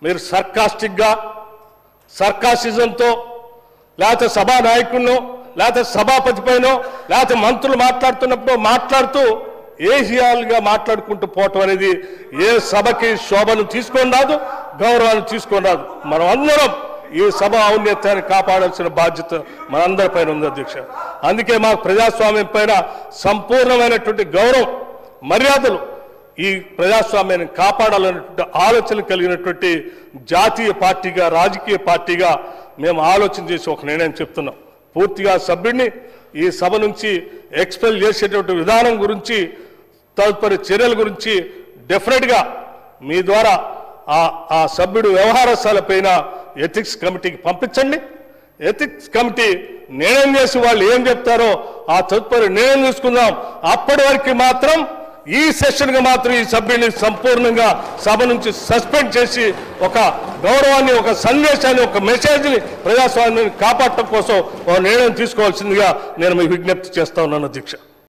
మీరు సర్కాసిజంతో లేకపోతే సభా నాయకుడినో లేకపోతే సభాపతి పైనో లేకపోతే మంత్రులు మాట్లాడుతున్నప్పుడు మాట్లాడుతూ ఏహియాలుగా మాట్లాడుకుంటూ పోవటం అనేది ఏ సభకి శోభను తీసుకొని రాదు, గౌరవాన్ని తీసుకొని రాదు. మనం అందరం ఈ సభ ఔన్నత్యాన్ని కాపాడాల్సిన బాధ్యత మనందరిపైన ఉంది అధ్యక్ష. అందుకే మాకు ప్రజాస్వామ్యం పైన సంపూర్ణమైనటువంటి గౌరవం, మర్యాదలు, ఈ ప్రజాస్వామ్యాన్ని కాపాడాలనేటువంటి ఆలోచన కలిగినటువంటి జాతీయ పార్టీగా, రాజకీయ పార్టీగా మేము ఆలోచన చేసి ఒక నిర్ణయం చెప్తున్నాం. పూర్తిగా సభ్యుడిని ఈ సభ నుంచి ఎక్స్పెల్ చేసేటువంటి విధానం గురించి, తదుపరి చర్యల గురించి డెఫినెట్గా మీ ద్వారా ఆ సభ్యుడు వ్యవహారశాలపైన ఎథిక్స్ కమిటీకి పంపించండి. ఎథిక్స్ కమిటీ నిర్ణయం చేసి వాళ్ళు ఏం చెప్తారో ఆ తదుపరి నిర్ణయం తీసుకుందాం. అప్పటి వరకు మాత్రం ఈ సెషన్గా మాత్రం ఈ సభ్యుని సంపూర్ణంగా సభ నుంచి సస్పెండ్ చేసి ఒక గౌరవాన్ని, ఒక సందేశాన్ని, ఒక మెసేజ్ని ప్రజాస్వామ్యాన్ని కాపాడటం కోసం ఒక నిర్ణయం తీసుకోవాల్సిందిగా నేను మీకు విజ్ఞప్తి చేస్తా ఉన్నాను అధ్యక్ష.